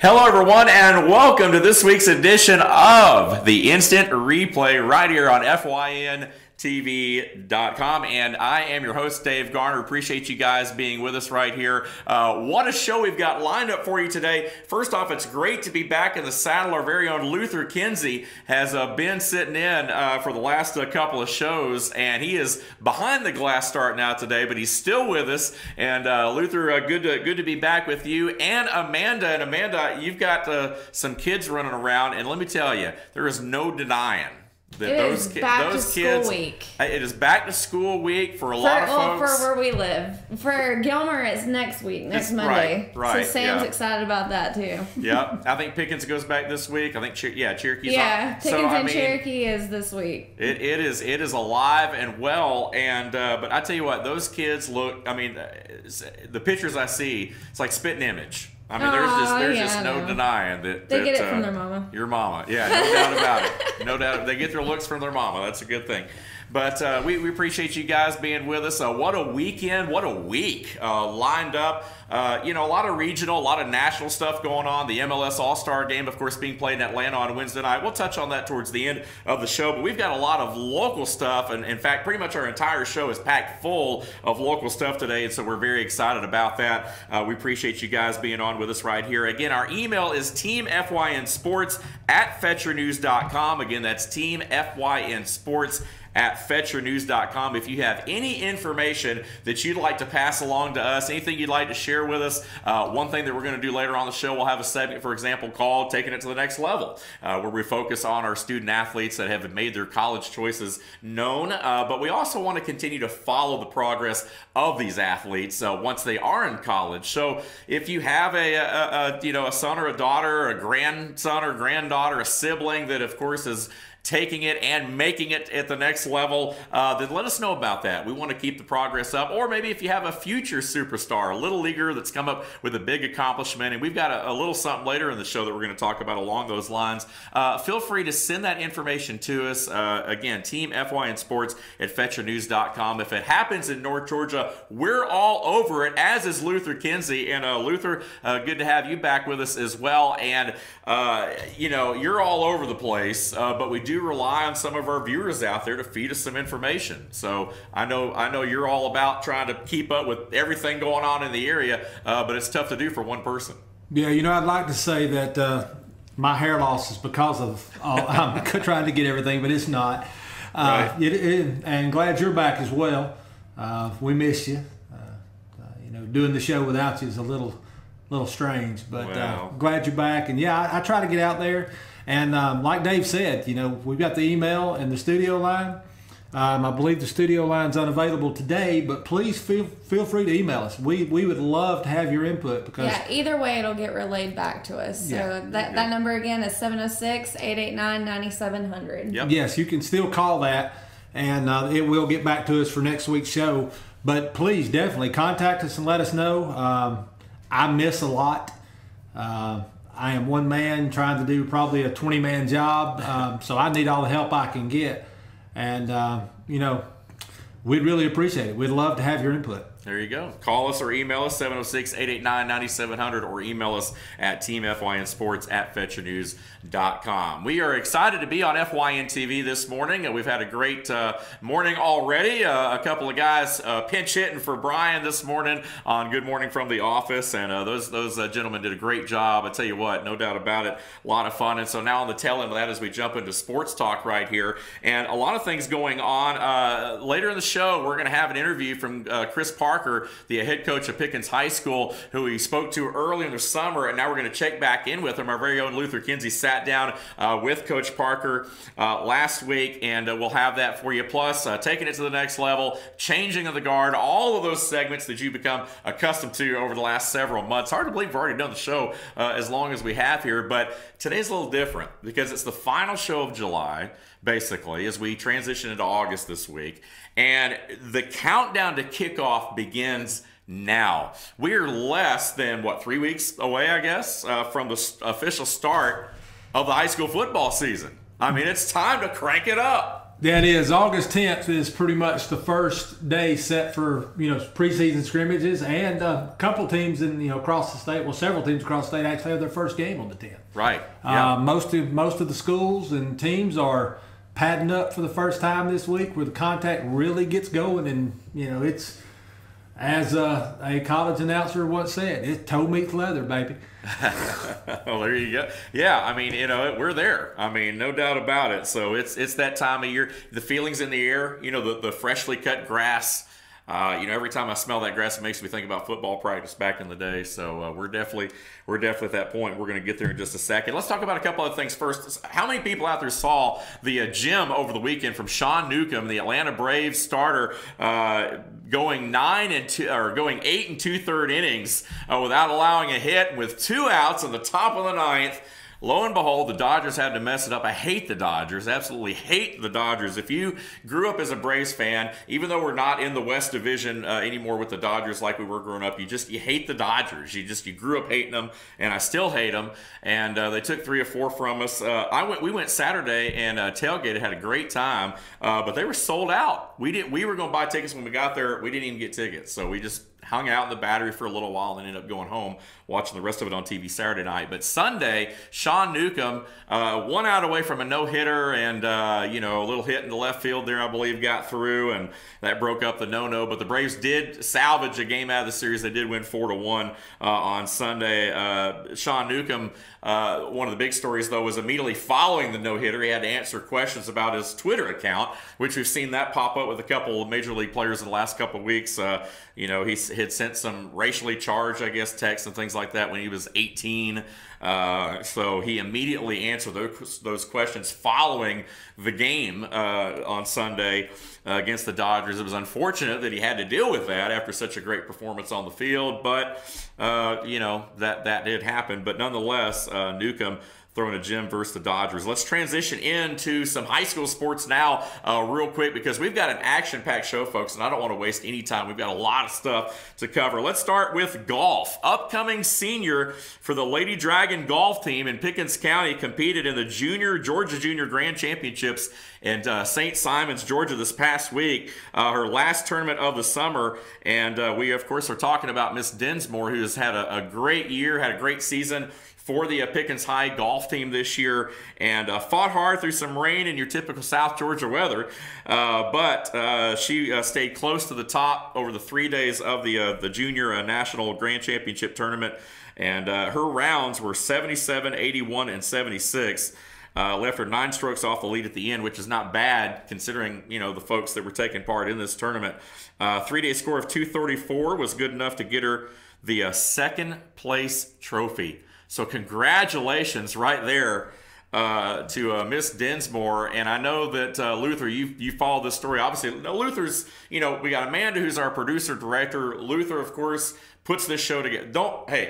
Hello, everyone, and welcome to this week's edition of the Instant Replay right here on FYNTV.com. And I am your host, Dave Garner. Appreciate you guys being with us right here. What a show we've got lined up for you today. First off, it's great to be back in the saddle. Our very own Luther Kinsey has been sitting in for the last couple of shows, and he is behind the glass starting out today, but he's still with us. And Luther, good to be back with you. And Amanda. And Amanda, you've got some kids running around, and let me tell you, there is no denying that it is back to school week. It is back to school week for a lot of folks. For where we live. For Gilmer, it's next week, next Monday. Right. So Sam's excited about that too. Yeah, I think Pickens goes back this week. I think Cherokee's Pickens and Cherokee is this week. It is alive and well, and but I tell you what, those kids look. I mean, the pictures I see, it's like spitting image. I mean, there's just no denying that. They get it from their mama. Your mama. Yeah, no doubt about it. No doubt. They get their looks from their mama. That's a good thing. But we appreciate you guys being with us. What a weekend. What a week lined up. A lot of regional, a lot of national stuff going on. The MLS All-Star Game, of course, being played in Atlanta on Wednesday night. We'll touch on that towards the end of the show. But we've got a lot of local stuff. And, in fact, pretty much our entire show is packed full of local stuff today. And so we're very excited about that. We appreciate you guys being on with us right here. Again, our email is teamfynsports@fetchernews.com. Again, that's teamfynsports@fetchernews.com. If you have any information that you'd like to pass along to us, anything you'd like to share with us, one thing that we're going to do later on the show, we'll have a segment, for example, called Taking It to the Next Level, where we focus on our student athletes that have made their college choices known. But we also want to continue to follow the progress of these athletes once they are in college. So if you have a son or a daughter, a grandson or granddaughter, a sibling that, of course, is taking it and making it at the next level, then let us know about that. We want to keep the progress up. Or maybe if you have a future superstar, a little leaguer that's come up with a big accomplishment, and we've got a little something later in the show that we're going to talk about along those lines, feel free to send that information to us. Again, Team FYN Sports at FetcherNews.com. If it happens in North Georgia, we're all over it, as is Luther Kinsey. And Luther, good to have you back with us as well. And, you're all over the place, but we do rely on some of our viewers out there to feed us some information. So I know you're all about trying to keep up with everything going on in the area, but it's tough to do for one person. Yeah, I'd like to say that my hair loss is because of I'm trying to get everything, but it's not. Right. And glad you're back as well. We miss you. Doing the show without you is a little strange, but glad you're back. And yeah, I try to get out there. And like Dave said, we've got the email and the studio line. I believe the studio line's unavailable today, but please feel free to email us. We would love to have your input, because either way it'll get relayed back to us. So that number again is 706-889-9700. Yep. Yes, you can still call that, and it will get back to us for next week's show. But please definitely contact us and let us know. I miss a lot. I am one man trying to do probably a 20-man job, so I need all the help I can get. And, we'd really appreciate it. We'd love to have your input. There you go. Call us or email us, 706-889-9700, or email us at teamfynsports@fetchernews.com. We are excited to be on FYN TV this morning. We've had a great morning already. A couple of guys pinch hitting for Brian this morning on Good Morning from the Office, and those gentlemen did a great job. I tell you what, no doubt about it, a lot of fun. And so now on the tail end of that, as we jump into sports talk right here, and a lot of things going on. Later in the show, we're going to have an interview from Chris Parker, the head coach of Pickens High School, who we spoke to early in the summer, and now we're going to check back in with him. Our very own Luther Kinsey sat down with Coach Parker last week, and we'll have that for you. Plus, taking it to the next level, changing of the guard, all of those segments that you've become accustomed to over the last several months. Hard to believe we've already done the show as long as we have here, but today's a little different because it's the final show of July, basically, as we transition into August this week. And the countdown to kickoff begins now. We're less than, 3 weeks away, I guess, from the official start of the high school football season. I mean, it's time to crank it up. Yeah, it is. August 10th is pretty much the first day set for, preseason scrimmages, and a couple teams across the state, well, several teams across the state actually have their first game on the 10th. Right. Yeah. Most of the schools and teams are padding up for the first time this week, where the contact really gets going, and it's, as a college announcer once said, it's toe meets leather, baby. Well, there you go. Yeah, I mean, we're there. I mean, no doubt about it. So it's that time of year. The feelings in the air, the freshly cut grass. Every time I smell that grass, it makes me think about football practice back in the day. So we're definitely at that point. We're going to get there in just a second. Let's talk about a couple of things first. How many people out there saw the gem over the weekend from Sean Newcomb, the Atlanta Braves starter, going 8 2/3 innings without allowing a hit with 2 outs in the top of the 9th? Lo and behold, the Dodgers had to mess it up. I hate the Dodgers. Absolutely hate the Dodgers. If you grew up as a Braves fan, even though we're not in the West Division anymore with the Dodgers like we were growing up, you hate the Dodgers. You grew up hating them, and I still hate them. And they took 3 or 4 from us. We went Saturday and tailgated, had a great time, but they were sold out. We were going to buy tickets when we got there. We didn't even get tickets, so we just hung out in the Battery for a little while and then ended up going home, watching the rest of it on TV Saturday night. But Sunday, Sean Newcomb, 1 out away from a no-hitter, and a little hit in the left field there, I believe, got through, and that broke up the no-no. But the Braves did salvage a game out of the series. They did win 4-1 on Sunday. Sean Newcomb, one of the big stories, though, was immediately following the no-hitter. He had to answer questions about his Twitter account, which we've seen that pop up with a couple of Major League players in the last couple of weeks. He had sent some racially charged, I guess, texts and things like that when he was 18. So he immediately answered those questions following the game on Sunday against the Dodgers. It was unfortunate that he had to deal with that after such a great performance on the field, but that did happen. But nonetheless, Newcomb throwing a gem versus the Dodgers. Let's transition into some high school sports now real quick, because we've got an action-packed show, folks, and I don't want to waste any time. We've got a lot of stuff to cover. Let's start with golf. Upcoming senior for the Lady Dragon golf team in Pickens County competed in the Georgia Junior Grand Championships in St. Simons, Georgia this past week, her last tournament of the summer. And we, of course, are talking about Miss Dinsmore, who has had a great year, had a great season for the Pickens High golf team this year, and fought hard through some rain and your typical South Georgia weather, but she stayed close to the top over the 3 days of the Junior National Grand Championship Tournament, and her rounds were 77, 81, and 76. Left her 9 strokes off the lead at the end, which is not bad considering, the folks that were taking part in this tournament. 3-day score of 234 was good enough to get her the second place trophy. So congratulations right there to Miss Dinsmore. And I know that Luther, you followed this story. Obviously, Luther's, we got Amanda, who's our producer director. Luther, of course, puts this show together.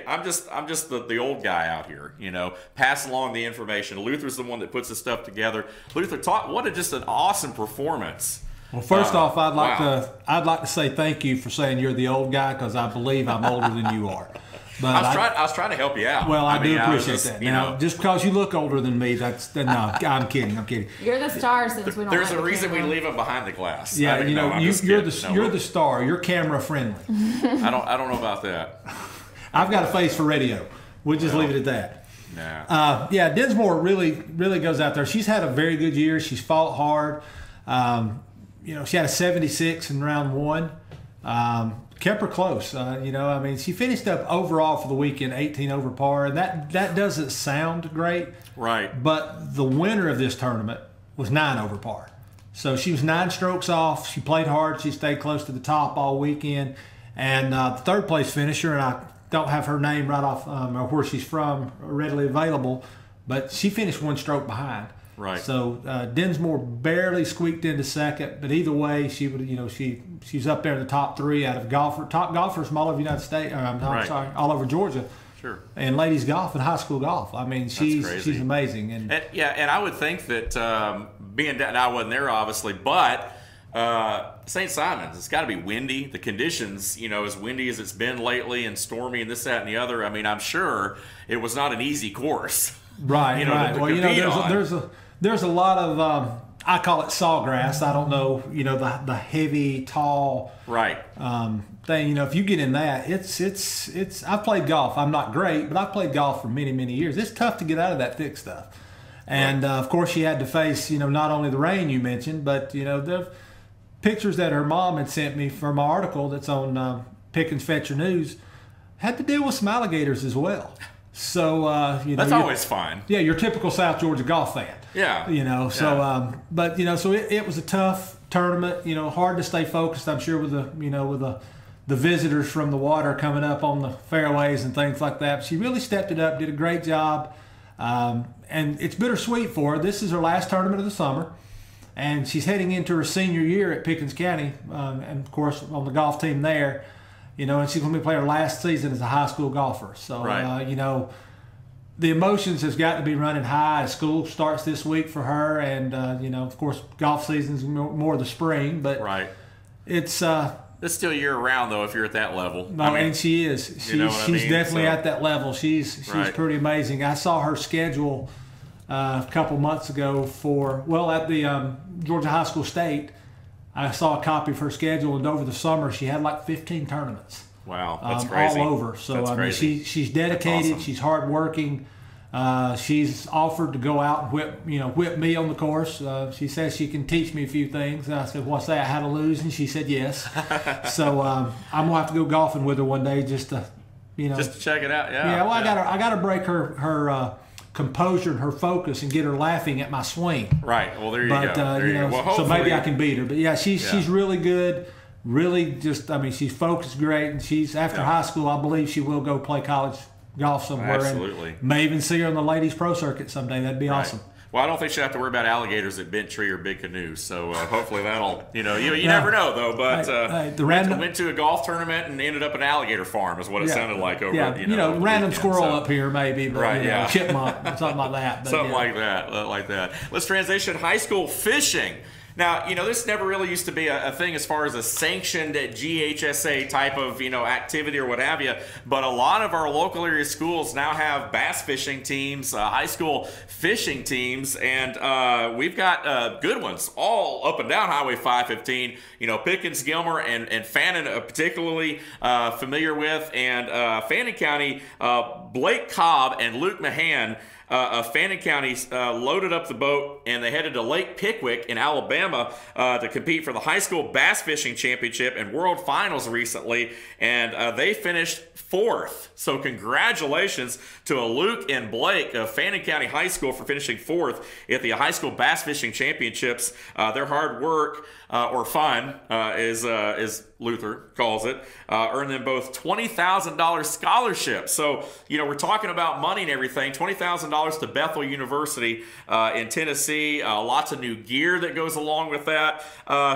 I'm just the old guy out here, pass along the information. Luther's the one that puts this stuff together. Luther, just an awesome performance. Well, first off, I'd like to say thank you for saying you're the old guy, because I believe I'm older than you are. But I was trying to help you out. Well, I do appreciate that. Now, just because you look older than me, no, I'm kidding. You're the star since we don't. There's a reason we leave him behind the glass. Yeah, you're the star. You're camera friendly. I don't know about that. I've got a face for radio. We'll just leave it at that. Nah. Dinsmore really goes out there. She's had a very good year. She's fought hard. She had a 76 in round 1. Kept her close. She finished up overall for the weekend 18 over par, and that doesn't sound great. Right. But the winner of this tournament was 9 over par. So she was 9 strokes off. She played hard. She stayed close to the top all weekend. And the third place finisher, and I don't have her name right off or where she's from readily available, but she finished 1 stroke behind. Right. So Dinsmore barely squeaked into second, but either way, she would, she's up there in the top 3 out of top golfers from all over the United States. All over Georgia. Sure. And ladies golf and high school golf. I mean, she's amazing. And I would think that being down, I wasn't there obviously, but St. Simons, it's got to be windy. The conditions, as windy as it's been lately, and stormy, and this, that, and the other. I mean, I'm sure it was not an easy course. Right. Right. Well, there's a lot of I call it sawgrass. I don't know, the heavy, tall right thing. If you get in that, it's. I've played golf. I'm not great, but I've played golf for many, many years. It's tough to get out of that thick stuff. And of course, she had to face, not only the rain you mentioned, but the pictures that her mom had sent me from an article that's on Pickens Fetcher News had to deal with some alligators as well. So that's always fun. Yeah, your typical South Georgia golf fan. Yeah. So it was a tough tournament. Hard to stay focused. I'm sure with the visitors from the water coming up on the fairways and things like that. But she really stepped it up, did a great job, and it's bittersweet for her. This is her last tournament of the summer, and she's heading into her senior year at Pickens County, and of course on the golf team there. And she's going to be playing her last season as a high school golfer. So, the emotions has got to be running high. School starts this week for her, and of course, golf season's more the spring. But it's still year round though if you're at that level. No, and she is. She's definitely at that level. She's pretty amazing. I saw her schedule a couple months ago at the Georgia High School State. I saw a copy of her schedule, and over the summer she had like 15 tournaments. Wow, that's crazy. All over. So she's dedicated. Awesome. She's hardworking. She's offered to go out and whip me on the course. She says she can teach me a few things. And I said, "What's that? How to lose?" And she said, "Yes." So I'm gonna have to go golfing with her one day just to check it out. Yeah. Yeah. Well, I gotta break her composure and her focus and get her laughing at my swing. Right. Well, there you go. There you go. Well, so maybe I can beat her. But yeah, she's really good. Really, she's focused great, and she's after high school. I believe she will go play college golf somewhere. Absolutely. And may even see her on the ladies pro circuit someday. That'd be awesome. Well, I don't think she'll have to worry about alligators at Bent Tree or Big Canoes. So hopefully that'll, you never know though. But went to a golf tournament and ended up an alligator farm is what it sounded like over. Random weekend, squirrel up here maybe, but chipmunk, something like that. But, something like that. Let's transition high school fishing. Now, this never really used to be a thing as far as a sanctioned GHSA type of, activity or what have you. But a lot of our local area schools now have bass fishing teams, high school fishing teams, and we've got good ones all up and down Highway 515. Pickens, Gilmer, and Fannin particularly familiar with, and Fannin County, Blake Cobb and Luke Mahan. Fannin County loaded up the boat and they headed to Lake Pickwick in Alabama to compete for the high school bass fishing championship and world finals recently, and they finished 4th. So congratulations to Luke and Blake of Fannin County High School for finishing 4th at the high school bass fishing championships. Their hard work or fun, as Luther calls it, earned them both $20,000 scholarships. So, we're talking about money and everything. $20,000 to Bethel University in Tennessee. Lots of new gear that goes along with that.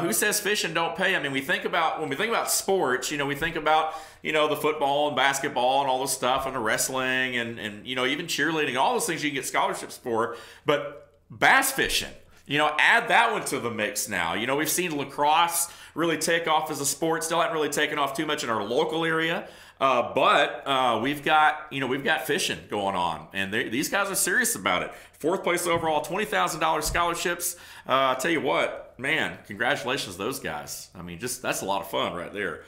Who says fishing don't pay? I mean, when we think about sports, we think about the football and basketball and all this stuff, and the wrestling and even cheerleading, all those things you can get scholarships for. But bass fishing, add that one to the mix now. We've seen lacrosse really take off as a sport. Still haven't really taken off too much in our local area. But we've got fishing going on, and these guys are serious about it. 4th place overall, $20,000 scholarships. I tell you what, man, congratulations to those guys. I mean, that's a lot of fun right there.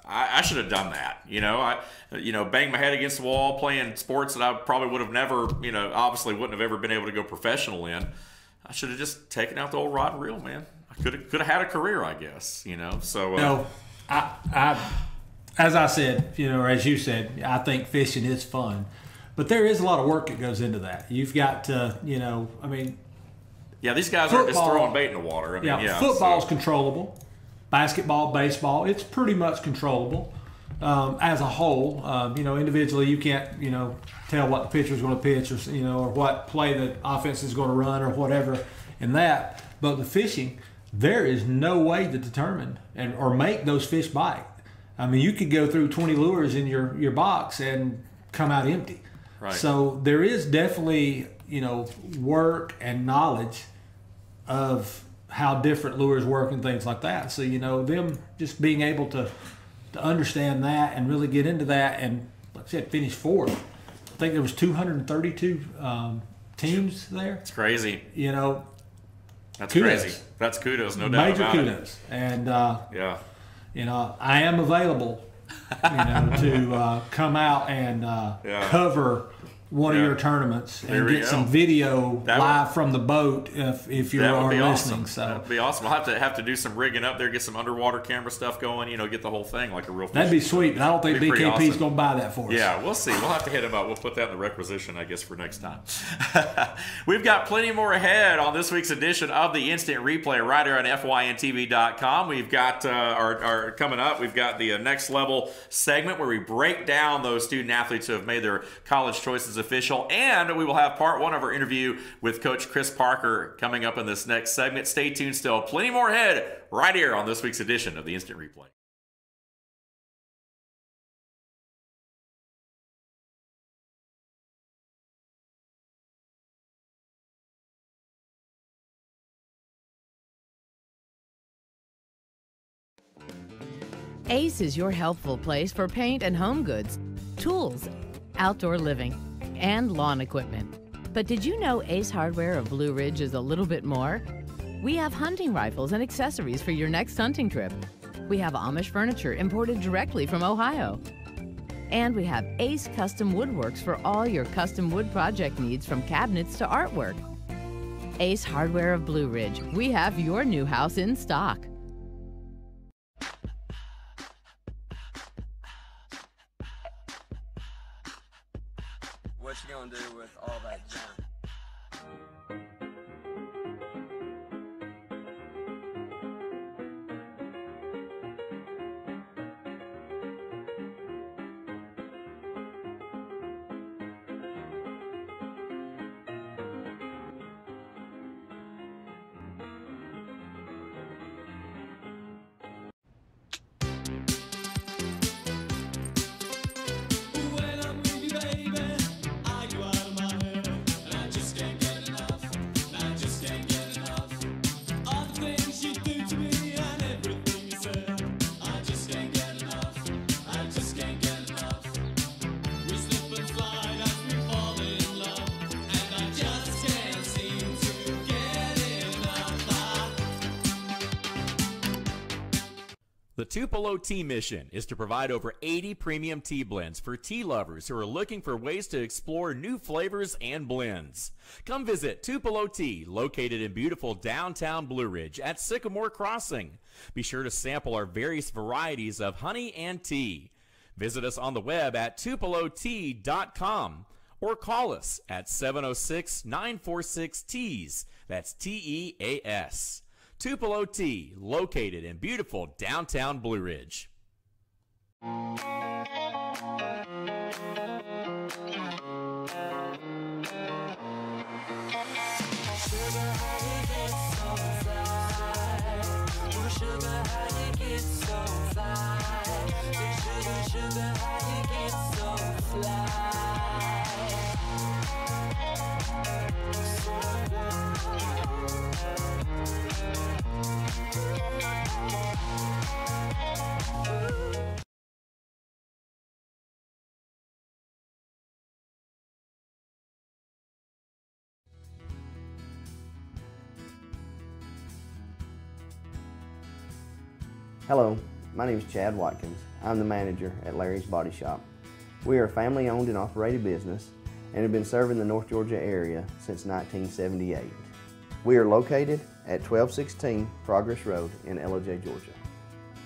I should have done that. Bang my head against the wall playing sports that I probably would have never, obviously wouldn't have ever been able to go professional in. I should have just taken out the old rod and reel, man. I could have had a career, I guess. So I as I said, or as you said, I think fishing is fun, but there is a lot of work that goes into that. You've got to, these guys aren't just throwing bait in the water. Football's controllable. Basketball, baseball, it's pretty much controllable as a whole. Individually, you can't, tell what the pitcher's going to pitch or what play the offense is going to run or whatever in that. But the fishing, there is no way to determine or make those fish bite. I mean, you could go through 20 lures in your box and come out empty. Right. So there is definitely, work and knowledge of how different lures work and things like that. So, them just being able to understand that and really get into that and, like I said, finish 4th. I think there was 232 teams there. It's crazy. That's kudos. Crazy. That's kudos, no doubt about Major kudos. And, yeah. I am available, to come out and cover one of your tournaments and get some video live from the boat if you are listening. Awesome. So that'd be awesome. We'll have to do some rigging up there, get some underwater camera stuff going. Get the whole thing like a real. That'd be sweet, but I don't think BKP's awesome. going to buy that for us. Yeah, we'll see. We'll have to hit him up. We'll put that in the requisition, I guess, for next time. We've got plenty more ahead on this week's edition of the Instant Replay right here on FYNTV.com. We've got our coming up. We've got the next level segment where we break down those student athletes who have made their college choices official, and we will have part one of our interview with Coach Chris Parker coming up in this next segment. Stay tuned still. Plenty more ahead right here on this week's edition of the Instant Replay. Ace is your helpful place for paint and home goods, tools, outdoor living, and lawn equipment. But did you know Ace Hardware of Blue Ridge is a little bit more? We have hunting rifles and accessories for your next hunting trip. We have Amish furniture imported directly from Ohio. And we have Ace Custom Woodworks for all your custom wood project needs, from cabinets to artwork. Ace Hardware of Blue Ridge. We have your new house in stock. What you gonna do with all that junk? The Tupelo Tea mission is to provide over 80 premium tea blends for tea lovers who are looking for ways to explore new flavors and blends. Come visit Tupelo Tea, located in beautiful downtown Blue Ridge at Sycamore Crossing. Be sure to sample our various varieties of honey and tea. Visit us on the web at tupelotea.com or call us at 706-946-TEAS. That's TEAS. Tupelo Tea, located in beautiful downtown Blue Ridge. Hello, my name is Chad Watkins. I'm the manager at Larry's Body Shop. We are a family-owned and operated business and have been serving the North Georgia area since 1978. We are located at 1216 Progress Road in LOJ, Georgia.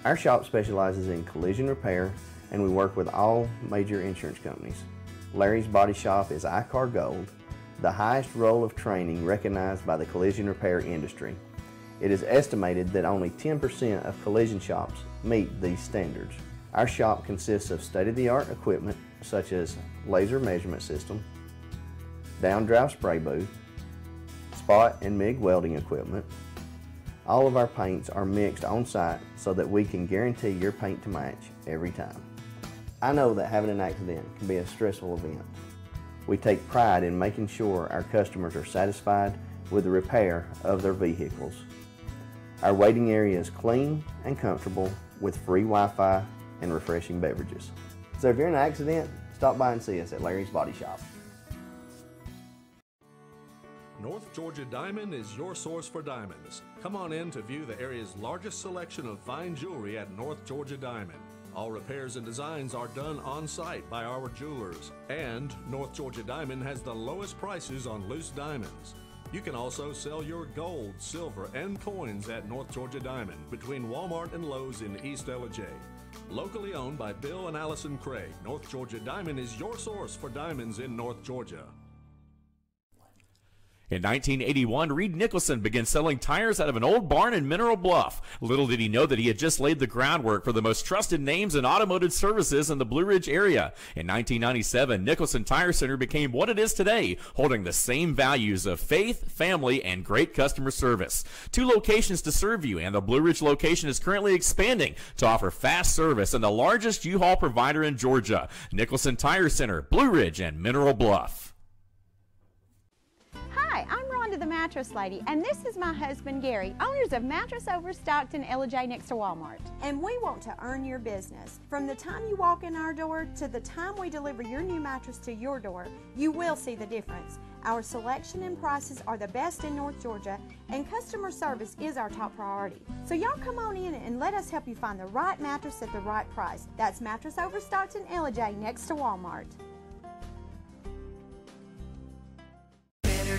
Our shop specializes in collision repair, and we work with all major insurance companies. Larry's Body Shop is ICAR Gold, the highest role of training recognized by the collision repair industry. It is estimated that only 10% of collision shops meet these standards. Our shop consists of state-of-the-art equipment such as laser measurement system, down-drive spray booth, spot and MIG welding equipment. All of our paints are mixed on-site so that we can guarantee your paint to match every time. I know that having an accident can be a stressful event. We take pride in making sure our customers are satisfied with the repair of their vehicles. Our waiting area is clean and comfortable with free Wi-Fi and refreshing beverages. So if you're in an accident, stop by and see us at Larry's Body Shop. North Georgia Diamond is your source for diamonds. Come on in to view the area's largest selection of fine jewelry at North Georgia Diamond. All repairs and designs are done on-site by our jewelers. And North Georgia Diamond has the lowest prices on loose diamonds. You can also sell your gold, silver, and coins at North Georgia Diamond between Walmart and Lowe's in East Ellijay. Locally owned by Bill and Allison Craig, North Georgia Diamond is your source for diamonds in North Georgia. In 1981, Reed Nicholson began selling tires out of an old barn in Mineral Bluff. Little did he know that he had just laid the groundwork for the most trusted names in automotive services in the Blue Ridge area. In 1997, Nicholson Tire Center became what it is today, holding the same values of faith, family, and great customer service. 2 locations to serve you, and the Blue Ridge location is currently expanding to offer fast service and the largest U-Haul provider in Georgia. Nicholson Tire Center, Blue Ridge, and Mineral Bluff. Hi, I'm Rhonda the Mattress Lady, and this is my husband Gary, owners of Mattress Overstocked in Ellijay next to Walmart. And we want to earn your business. From the time you walk in our door to the time we deliver your new mattress to your door, you will see the difference. Our selection and prices are the best in North Georgia, and customer service is our top priority. So y'all come on in and let us help you find the right mattress at the right price. That's Mattress Overstocked in Ellijay next to Walmart.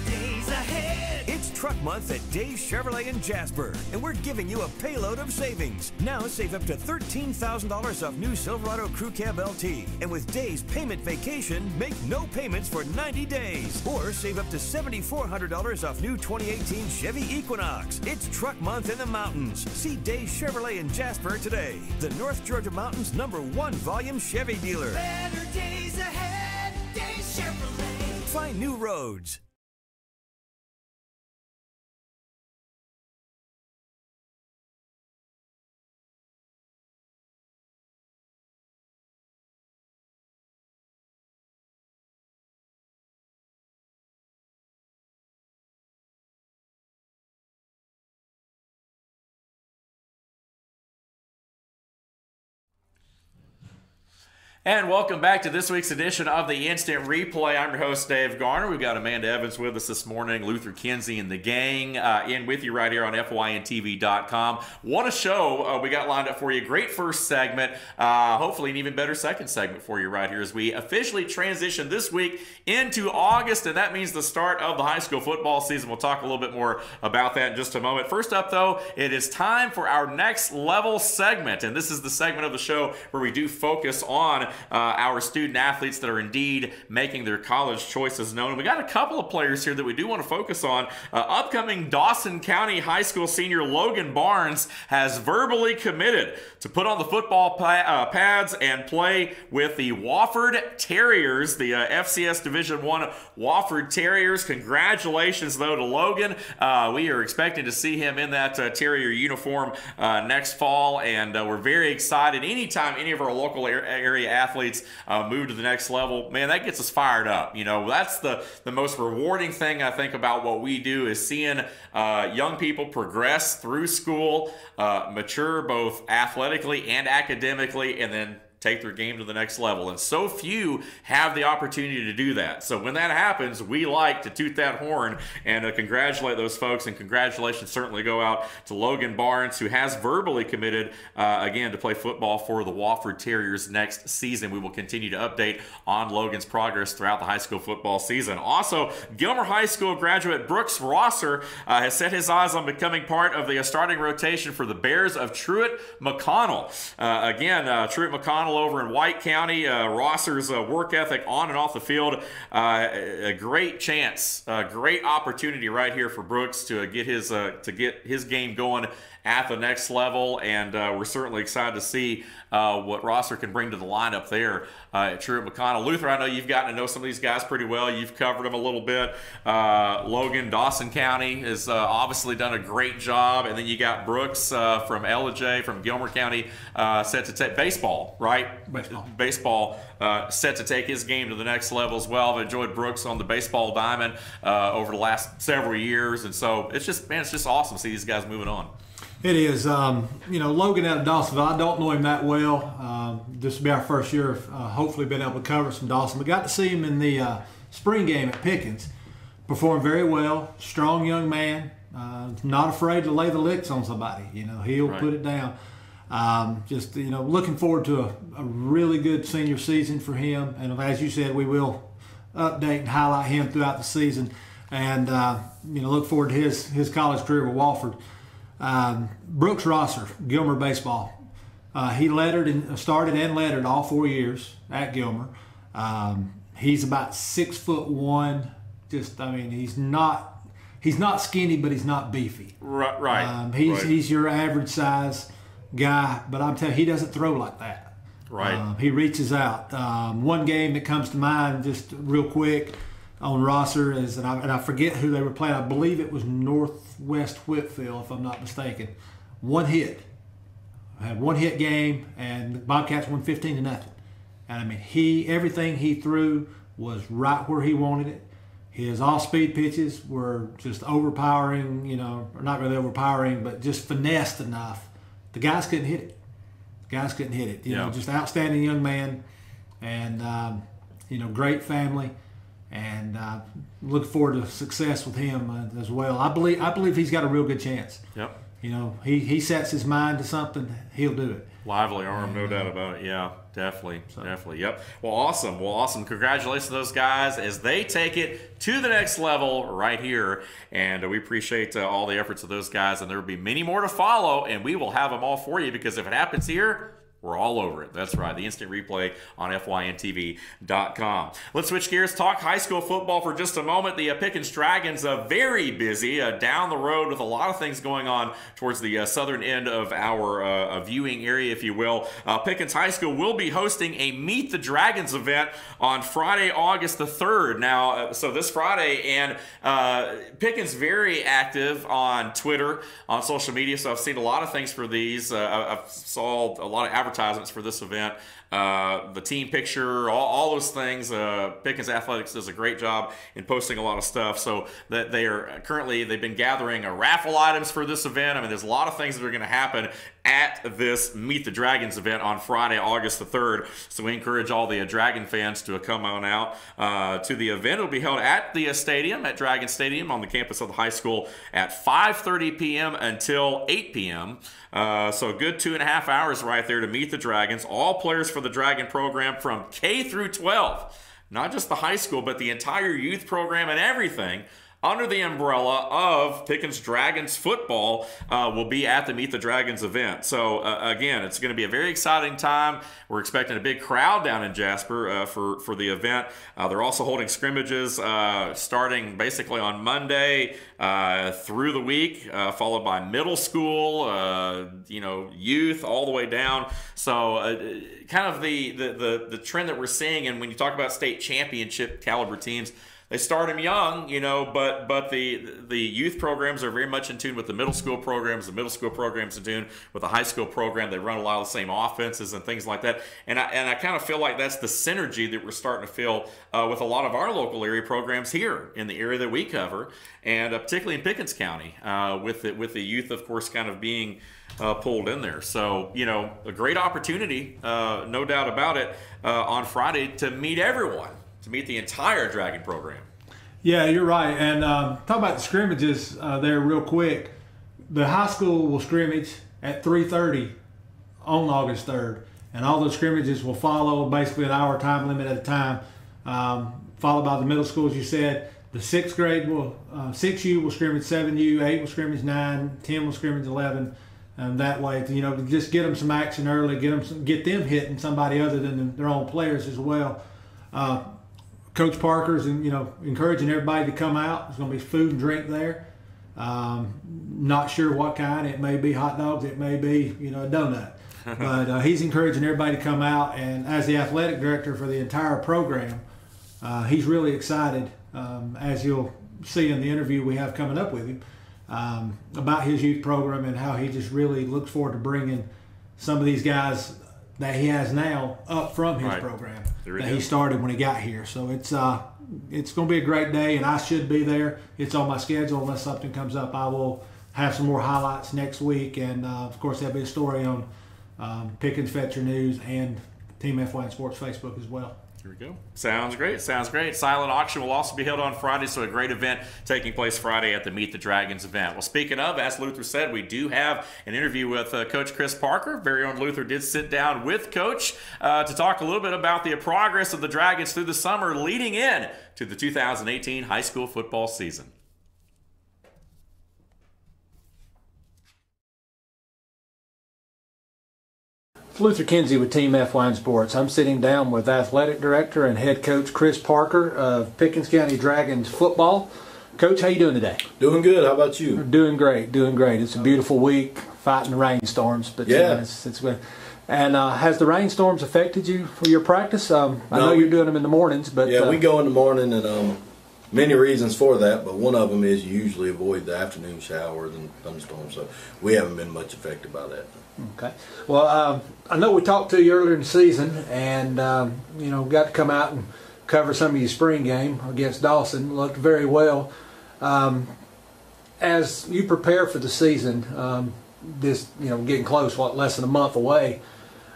Days ahead. It's Truck Month at Dave Chevrolet in Jasper, and we're giving you a payload of savings. Now save up to $13,000 off new Silverado Crew Cab LT, and with Dave's Payment Vacation, make no payments for 90 days. Or save up to $7,400 off new 2018 Chevy Equinox. It's Truck Month in the mountains. See Dave Chevrolet in Jasper today, the North Georgia Mountains #1 volume Chevy dealer. Better days ahead, Dave Chevrolet. Find new roads. And welcome back to this week's edition of the Instant Replay. I'm your host, Dave Garner. We've got Amanda Evans with us this morning, Luther Kinsey and the gang in with you right here on FYNTV.com. What a show we got lined up for you. Great first segment. Hopefully an even better second segment for you right here as we officially transition this week into August, and that means the start of the high school football season. We'll talk a little bit more about that in just a moment. First up, though, it is time for our next level segment, and this is the segment of the show where we do focus on our student athletes that are indeed making their college choices known. And we got a couple of players here that we do want to focus on. Upcoming Dawson County High School senior Logan Barnes has verbally committed to put on the football pads and play with the Wofford Terriers, the FCS Division I Wofford Terriers. Congratulations, though, to Logan. We are expecting to see him in that Terrier uniform next fall, and we're very excited. Anytime any of our local area athletes move to the next level, man, that gets us fired up. You know, that's the most rewarding thing I think about what we do is seeing young people progress through school, mature both athletically and academically, and then take their game to the next level. And so few have the opportunity to do that. So when that happens, we like to toot that horn and congratulate those folks. And congratulations certainly go out to Logan Barnes, who has verbally committed, again, to play football for the Wofford Terriers next season. We will continue to update on Logan's progress throughout the high school football season. Also, Gilmer High School graduate Brooks Rosser has set his eyes on becoming part of the starting rotation for the Bears of Truett McConnell. Truett McConnell over in White County. Rosser's work ethic on and off the field, a great chance, a great opportunity right here for Brooks to get his game going at the next level, and we're certainly excited to see what Rosser can bring to the lineup there at Truett McConnell. Luther, I know you've gotten to know some of these guys pretty well. You've covered them a little bit. Logan, Dawson County has obviously done a great job, and then you got Brooks from Ellijay, from Gilmer County, set to take baseball, right? Baseball set to take his game to the next level as well. I've enjoyed Brooks on the baseball diamond over the last several years, and so it's just awesome to see these guys moving on. It is. Logan out of Dawsonville, I don't know him that well. This will be our first year of hopefully being able to cover some Dawson. We got to see him in the spring game at Pickens. performed very well. Strong young man, not afraid to lay the licks on somebody. He'll put it down. Looking forward to a really good senior season for him. And as you said, we will update and highlight him throughout the season. And, look forward to his college career with Wofford. Brooks Rosser, Gilmer baseball. He started and lettered all 4 years at Gilmer. He's about 6'1". He's not skinny, but he's not beefy. Right. He's your average size guy, but I'm telling you, he doesn't throw like that. Right. He reaches out. One game that comes to mind, just real quick, on Rosser is, and I forget who they were playing. I believe it was Northwest Whitfield, if I'm not mistaken. One hit. Had one hit game, and the Bobcats won 15-0. And everything he threw was right where he wanted it. His off-speed pitches were just overpowering, or not really overpowering, but just finessed enough. The guys couldn't hit it. Just outstanding young man, and great family, and look forward to success with him as well. I believe he's got a real good chance. Yep. He sets his mind to something, he'll do it. Lively arm, no doubt about it. Yeah, definitely. Yep. Well, awesome. Congratulations to those guys as they take it to the next level right here. And we appreciate all the efforts of those guys. And there will be many more to follow, and we will have them all for you, because if it happens here, we're all over it. That's right. The instant replay on FYNTV.com. Let's switch gears. Talk high school football for just a moment. The Pickens Dragons are very busy down the road with a lot of things going on towards the southern end of our viewing area, if you will. Pickens High School will be hosting a Meet the Dragons event on Friday, August the 3rd. Now, so this Friday, and Pickens very active on Twitter, on social media, so I've seen a lot of things for these. I've saw a lot of advertisements for this event, the team picture, all those things. Pickens Athletics does a great job in posting a lot of stuff. So that they've been gathering raffle items for this event. There's a lot of things that are going to happen at this Meet the Dragons event on Friday, August the 3rd. So we encourage all the Dragon fans to come on out to the event. It'll be held at the stadium, at Dragon Stadium, on the campus of the high school at 5:30 p.m. until 8 p.m. So a good 2.5 hours right there to meet the Dragons. All players for the Dragon program from K through 12, not just the high school, but the entire youth program and everything, under the umbrella of Pickens Dragons football, will be at the Meet the Dragons event. So, again, it's going to be a very exciting time. We're expecting a big crowd down in Jasper for the event. They're also holding scrimmages starting basically on Monday through the week, followed by middle school, youth, all the way down. So, kind of the trend that we're seeing, and when you talk about state championship caliber teams, they start them young, but the youth programs are very much in tune with the middle school programs. The middle school programs in tune with the high school program. They run a lot of the same offenses and things like that. And I kind of feel like that's the synergy that we're starting to feel with a lot of our local area programs here in the area that we cover, and particularly in Pickens County, with the youth, of course, kind of being pulled in there. So, a great opportunity, no doubt about it, on Friday to meet everyone. To meet the entire Dragon program. Yeah, you're right. And talk about the scrimmages there real quick. The high school will scrimmage at 3:30 on August 3rd. And all those scrimmages will follow basically an hour time limit at a time, followed by the middle school, as you said. The 6th grade 6U will scrimmage 7U, 8 will scrimmage 9, 10 will scrimmage 11. And that way, to just get them some action early, get them hitting somebody other than their own players as well. Coach Parker's encouraging everybody to come out. There's going to be food and drink there. Not sure what kind. It may be hot dogs. It may be a donut. But he's encouraging everybody to come out. And as the athletic director for the entire program, he's really excited, as you'll see in the interview we have coming up with him, about his youth program and how he just really looks forward to bringing some of these guys that he has now up from his program that he started when he got here. So it's going to be a great day, and I should be there. It's on my schedule. Unless something comes up, I will have some more highlights next week, and of course there'll be a story on Pickens Fetcher News and Team FYN Sports Facebook as well. There we go. Sounds great. Sounds great. Silent auction will also be held on Friday, so a great event taking place Friday at the Meet the Dragons event. Well, speaking of, as Luther said, we do have an interview with Coach Chris Parker. Very own Luther did sit down with Coach to talk a little bit about the progress of the Dragons through the summer leading in to the 2018 high school football season. Luther Kinsey with Team FYN Sports. I'm sitting down with Athletic Director and Head Coach Chris Parker of Pickens County Dragons football. Coach, how you doing today? Doing good. How about you? Doing great. Doing great. It's a beautiful week, fighting rainstorms, but yeah, it's good. And has the rainstorms affected you for your practice? I know you're doing them in the mornings, but yeah, we go in the morning, and many reasons for that. But one of them is you usually avoid the afternoon showers and thunderstorms, so we haven't been much affected by that. Okay. Well, I know we talked to you earlier in the season, and got to come out and cover some of your spring game against Dawson. Looked very well. As you prepare for the season, getting close, less than a month away.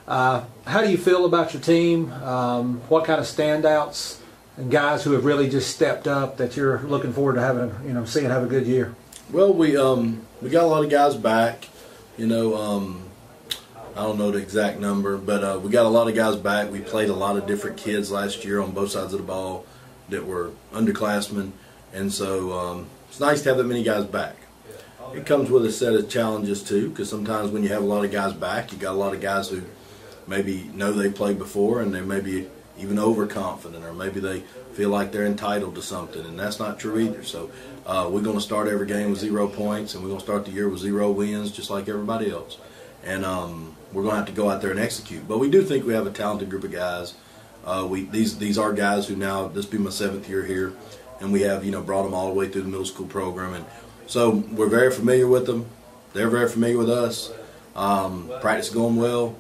How do you feel about your team? What kind of standouts and guys who have really just stepped up that you're looking forward to having, seeing have a good year? Well, we got a lot of guys back. I don't know the exact number, but we got a lot of guys back. We played a lot of different kids last year on both sides of the ball that were underclassmen, and so it's nice to have that many guys back. It comes with a set of challenges too, because sometimes when you have a lot of guys back, you got a lot of guys who maybe know they played before, and they may be even overconfident, or maybe they feel like they're entitled to something, and that's not true either. So we're going to start every game with 0 points, and we're going to start the year with 0 wins, just like everybody else. And we're going to have to go out there and execute. But we do think we have a talented group of guys. These are guys who now, this will be my 7th year here, and we have brought them all the way through the middle school program, and so we're very familiar with them. They're very familiar with us. Practice is going well.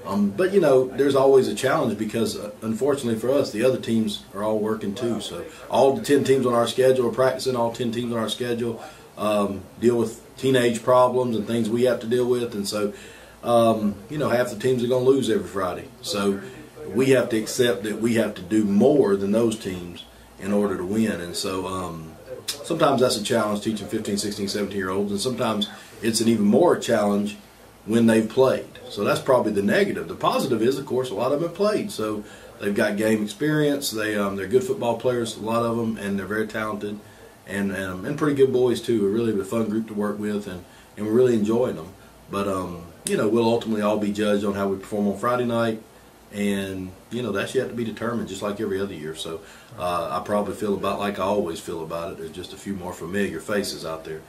But there's always a challenge because unfortunately for us, the other teams are all working too. So all the 10 teams on our schedule are practicing. All 10 teams on our schedule deal with teenage problems and things we have to deal with, and so half the teams are going to lose every Friday. So we have to accept that we have to do more than those teams in order to win, and so sometimes that's a challenge teaching 15, 16, 17-year-olds, and sometimes it's an even more challenge when they've played. So that's probably the negative. The positive is, of course, a lot of them have played, so they've got game experience. They're good football players, a lot of them, and they're very talented. And pretty good boys too. We're really a fun group to work with, and we're really enjoying them. But we'll ultimately all be judged on how we perform on Friday night, and that's yet to be determined, just like every other year. So I probably feel about like I always feel about it. There's just a few more familiar faces out there.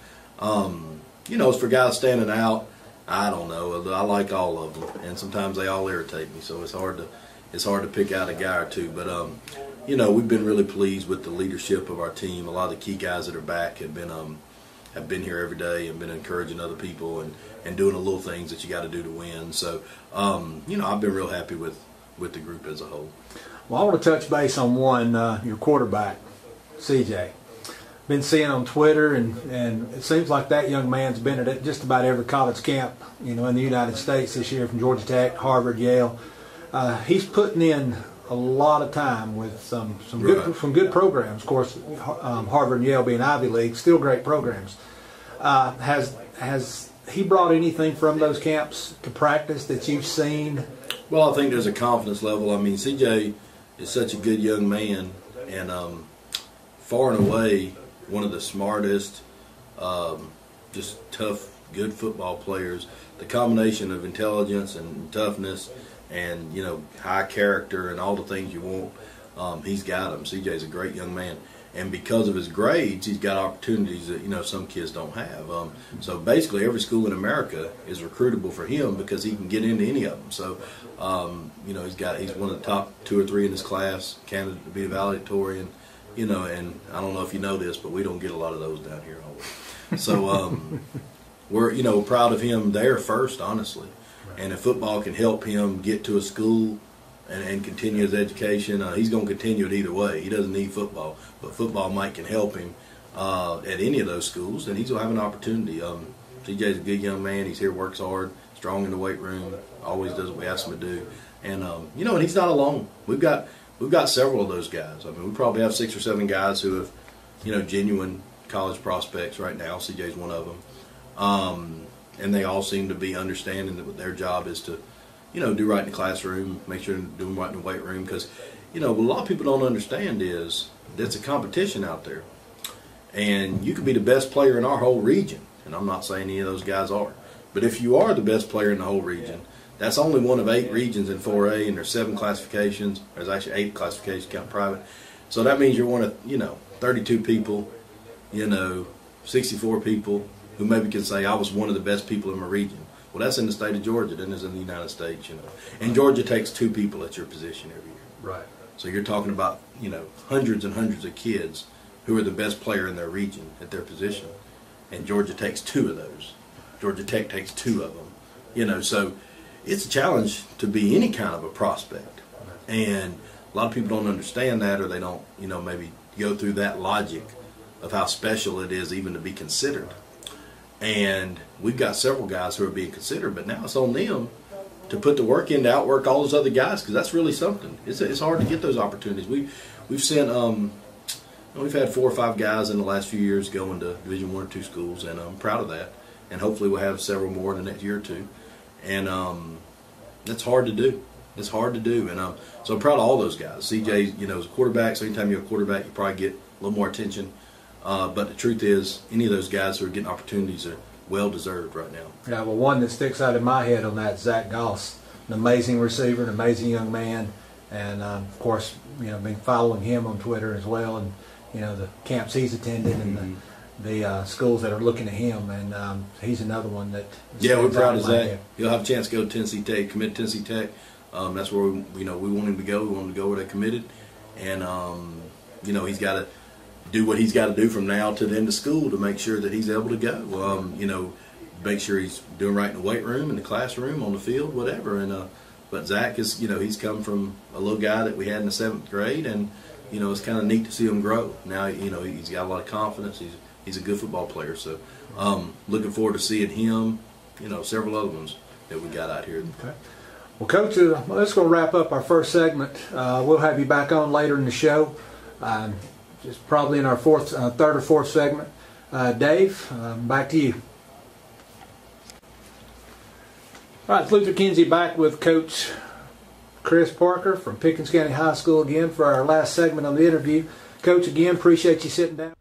As for guys standing out, I don't know. I like all of them, and sometimes they all irritate me. So it's hard to pick out a guy or two. But we've been really pleased with the leadership of our team. A lot of the key guys that are back have been here every day and been encouraging other people and doing the little things that you got to do to win. So, I've been real happy with the group as a whole. Well, I want to touch base on your quarterback, CJ. Been seeing on Twitter, and it seems like that young man's been at just about every college camp, in the United States this year, from Georgia Tech, Harvard, Yale. He's putting in a lot of time with some good programs. Of course, Harvard and Yale being Ivy League, still great programs. Has he brought anything from those camps to practice that you've seen? Well, I think there's a confidence level. I mean, CJ is such a good young man, and far and away one of the smartest, just tough, good football players. The combination of intelligence and toughness and high character and all the things you want, he's got them. CJ's a great young man, and because of his grades, he's got opportunities that some kids don't have. So basically, every school in America is recruitable for him because he can get into any of them. So he's one of the top 2 or 3 in his class, candidate to be a valedictorian. And I don't know if you know this, but we don't get a lot of those down here always. So we're proud of him there first, honestly. And if football can help him get to a school and continue his education, he's going to continue it either way. He doesn't need football, but football can help him at any of those schools, and he's going to have an opportunity. CJ's a good young man. He's here, works hard, strong in the weight room, always does what we ask him to do. And and he's not alone. We've got we've got several of those guys. I mean, we probably have 6 or 7 guys who have, genuine college prospects right now. CJ's one of them. And they all seem to be understanding that their job is to, do right in the classroom, make sure they're doing right in the weight room. Because, what a lot of people don't understand is there's a competition out there. And you could be the best player in our whole region. And I'm not saying any of those guys are. But if you are the best player in the whole region, that's only one of 8 regions in 4A, and there's 7 classifications. There's actually 8 classifications, count private. So that means you're one of, 32 people, 64 people who maybe can say, I was one of the best people in my region. Well, that's in the state of Georgia, then it's in the United States, And Georgia takes 2 people at your position every year. Right. So you're talking about, hundreds and hundreds of kids who are the best player in their region at their position. And Georgia takes 2 of those. Georgia Tech takes 2 of them. So it's a challenge to be any kind of a prospect. And a lot of people don't understand that, or they don't, maybe go through that logic of how special it is even to be considered. And we've got several guys who are being considered, but now it's on them to put the work in to outwork all those other guys, because that's really something. It's hard to get those opportunities. We've sent we've had 4 or 5 guys in the last few years going to Division 1 or 2 schools, and I'm proud of that. And hopefully we'll have several more in the next year or 2. And that's hard to do. It's hard to do, and so I'm proud of all those guys. CJ, is a quarterback, so anytime you're a quarterback, you probably get a little more attention. But the truth is, any of those guys who are getting opportunities are well-deserved right now. Yeah, well, one that sticks out in my head on that, Zach Goss, an amazing receiver, an amazing young man, and of course, been following him on Twitter as well, and the camps he's attended and the schools that are looking at him, and he's another one that. Yeah, we're proud of Zach. He'll have a chance to go to Tennessee Tech, commit to Tennessee Tech. That's where we want him to go. We want him to go where they committed, and he's got to do what he's got to do from now to the end of school to make sure that he's able to go. Make sure he's doing right in the weight room, in the classroom, on the field, whatever. And but Zach is, he's come from a little guy that we had in the 7th grade, and it's kind of neat to see him grow. Now, he's got a lot of confidence. He's a good football player. So, looking forward to seeing him. Several other ones that we got out here. Okay. Well, Coach, let's go wrap up our first segment. We'll have you back on later in the show, just probably in our 3rd or 4th segment. Dave, back to you. All right, it's Luther Kinsey back with Coach Chris Parker from Pickens County High School again for our last segment of the interview. Coach, again, appreciate you sitting down.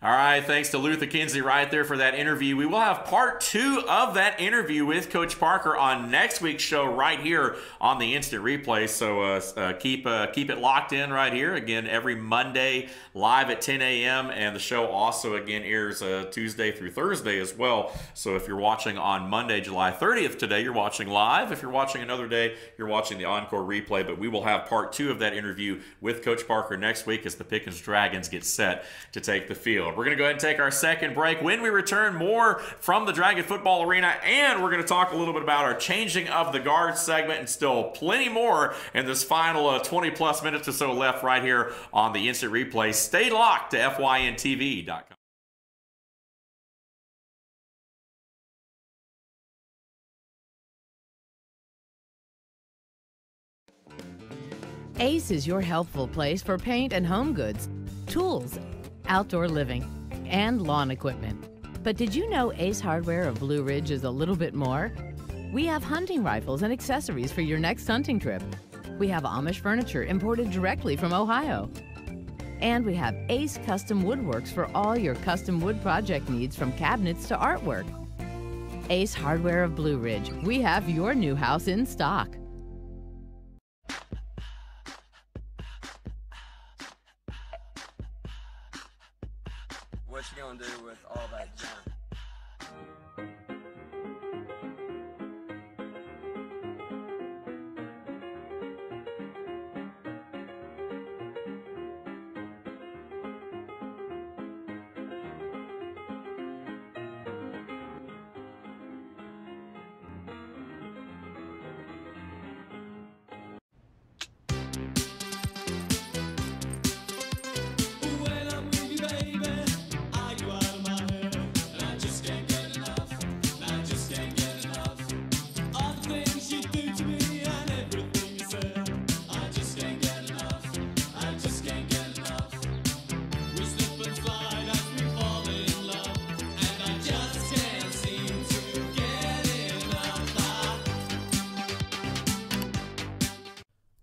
All right, thanks to Luther Kinsey right there for that interview. We will have part 2 of that interview with Coach Parker on next week's show right here on the Instant Replay. So keep it locked in right here. Again, every Monday live at 10 a.m. And the show also, again, airs Tuesday through Thursday as well. So if you're watching on Monday, July 30th today, you're watching live. If you're watching another day, you're watching the encore replay. But we will have part 2 of that interview with Coach Parker next week as the Pickens Dragons get set to take the field. We're going to go ahead and take our second break. When we return, more from the Dragon Football Arena, and we're going to talk a little bit about our changing of the guard segment, and still plenty more in this final 20-plus minutes or so left right here on the Instant Replay. Stay locked to FYNTV.com. Ace is your helpful place for paint and home goods, tools, outdoor living, and lawn equipment. But did you know Ace Hardware of Blue Ridge is a little bit more? We have hunting rifles and accessories for your next hunting trip. We have Amish furniture imported directly from Ohio. And we have Ace Custom Woodworks for all your custom wood project needs, from cabinets to artwork. Ace Hardware of Blue Ridge, we have your new house in stock. What you gonna do with all that junk?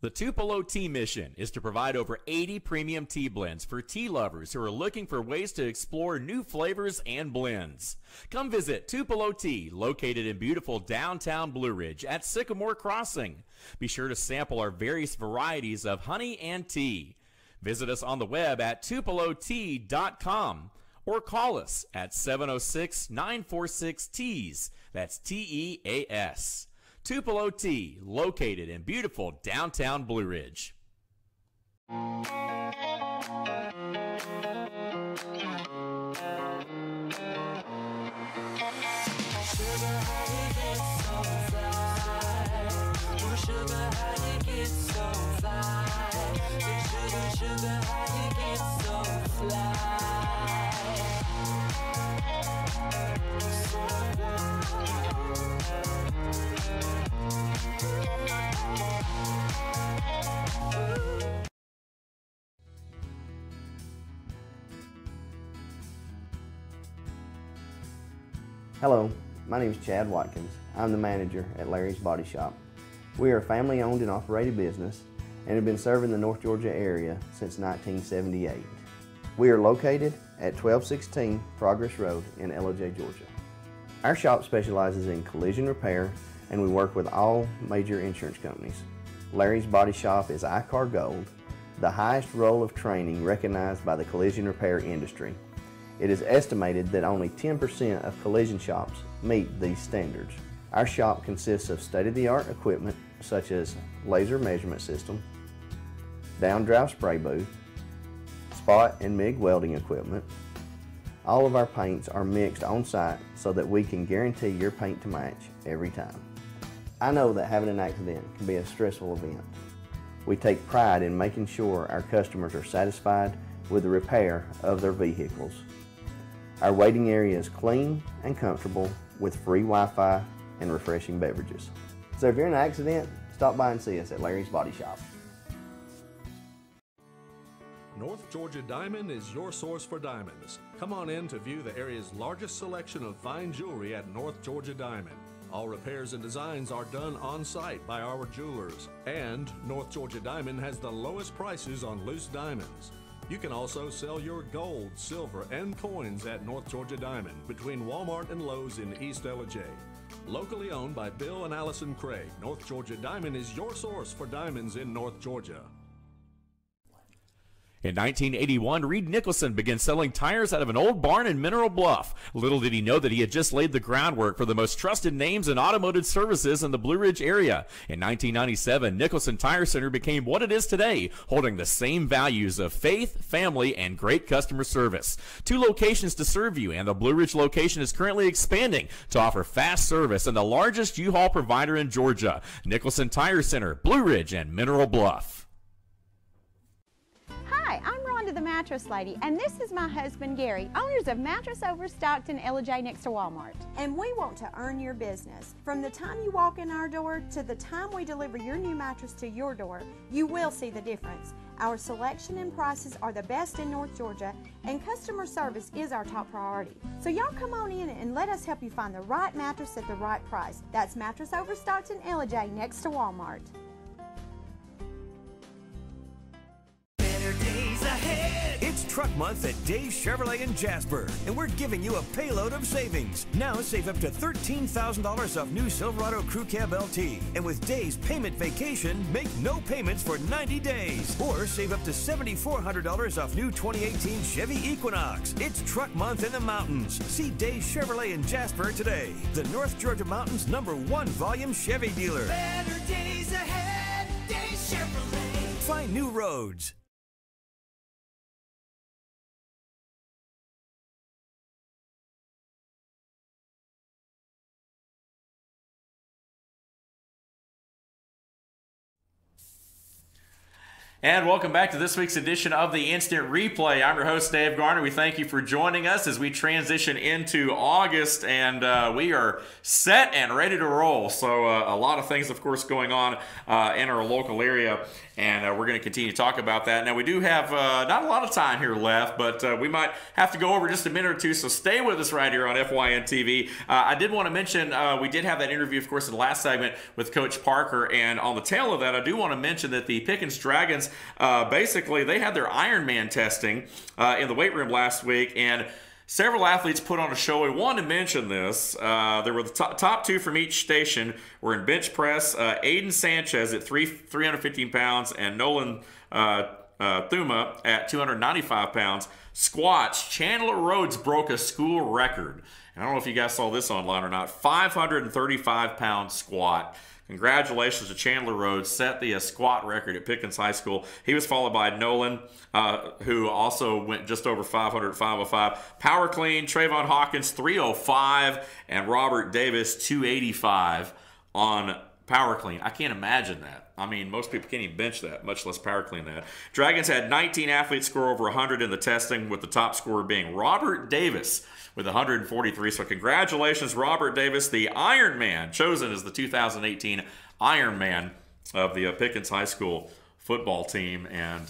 The Tupelo Tea mission is to provide over 80 premium tea blends for tea lovers who are looking for ways to explore new flavors and blends. Come visit Tupelo Tea, located in beautiful downtown Blue Ridge at Sycamore Crossing. Be sure to sample our various varieties of honey and tea. Visit us on the web at tupelotea.com or call us at 706-946-TEAS. That's TEAS. Tupelo Tea, located in beautiful downtown Blue Ridge. Hello, my name is Chad Watkins. I'm the manager at Larry's Body Shop. We are a family-owned and operated business and have been serving the North Georgia area since 1978. We are located at 1216 Progress Road in LJ, Georgia. Our shop specializes in collision repair and we work with all major insurance companies. Larry's Body Shop is ICAR Gold, the highest role of training recognized by the collision repair industry. It is estimated that only 10% of collision shops meet these standards. Our shop consists of state-of-the-art equipment such as laser measurement system, down-drive spray booth, spot and MIG welding equipment. All of our paints are mixed on site so that we can guarantee your paint to match every time. I know that having an accident can be a stressful event. We take pride in making sure our customers are satisfied with the repair of their vehicles. Our waiting area is clean and comfortable with free Wi-Fi and refreshing beverages. So if you're in an accident, stop by and see us at Larry's Body Shop. North Georgia Diamond is your source for diamonds. Come on in to view the area's largest selection of fine jewelry at North Georgia Diamond. All repairs and designs are done on site by our jewelers. And North Georgia Diamond has the lowest prices on loose diamonds. You can also sell your gold, silver, and coins at North Georgia Diamond between Walmart and Lowe's in East LJ. Locally owned by Bill and Allison Craig, North Georgia Diamond is your source for diamonds in North Georgia. In 1981, Reed Nicholson began selling tires out of an old barn in Mineral Bluff. Little did he know that he had just laid the groundwork for the most trusted names in automotive services in the Blue Ridge area. In 1997, Nicholson Tire Center became what it is today, holding the same values of faith, family, and great customer service. 2 locations to serve you, and the Blue Ridge location is currently expanding to offer fast service and the largest U-Haul provider in Georgia. Nicholson Tire Center, Blue Ridge, and Mineral Bluff. Hi, I'm Rhonda the Mattress Lady, and this is my husband Gary, owners of Mattress Overstocked in LJ next to Walmart. And we want to earn your business. From the time you walk in our door to the time we deliver your new mattress to your door, you will see the difference. Our selection and prices are the best in North Georgia, and customer service is our top priority. So y'all come on in and let us help you find the right mattress at the right price. That's Mattress Overstocked in LJ next to Walmart. Days ahead. It's Truck Month at Dave Chevrolet in Jasper, and we're giving you a payload of savings. Now save up to $13,000 off new Silverado Crew Cab LT, and with Dave's payment vacation, make no payments for 90 days, or save up to $7,400 off new 2018 Chevy Equinox. It's Truck Month in the mountains. See Dave Chevrolet in Jasper today, the North Georgia Mountains #1 volume Chevy dealer. Better days ahead, Dave Chevrolet. Find new roads. And welcome back to this week's edition of the Instant Replay. I'm your host, Dave Garner. We thank you for joining us as we transition into August, and we are set and ready to roll. So a lot of things, of course, going on in our local area, and we're going to continue to talk about that. Now, we do have not a lot of time here left, but we might have to go over just a minute or two, so stay with us right here on FYN TV. I did want to mention, we did have that interview, of course, in the last segment with Coach Parker, and on the tail of that, I do want to mention that the Pickens Dragons, basically, they had their Ironman testing in the weight room last week, and several athletes put on a show. We wanted to mention this. There were the top two from each station were in bench press. Aiden Sanchez at 315 pounds and Nolan Thuma at 295 pounds. Squats, Chandler Rhodes broke a school record. I don't know if you guys saw this online or not. 535-pound squat. Congratulations to Chandler Rhodes, set the squat record at Pickens High School. He was followed by Nolan, who also went just over 500, 505. Power clean, Trayvon Hawkins, 305, and Robert Davis, 285 on power clean. I can't imagine that. I mean, most people can't even bench that, much less power clean that. Dragons had 19 athletes score over 100 in the testing, with the top scorer being Robert Davis with 143. So congratulations, Robert Davis, the Iron Man, chosen as the 2018 Iron Man of the Pickens High School football team. And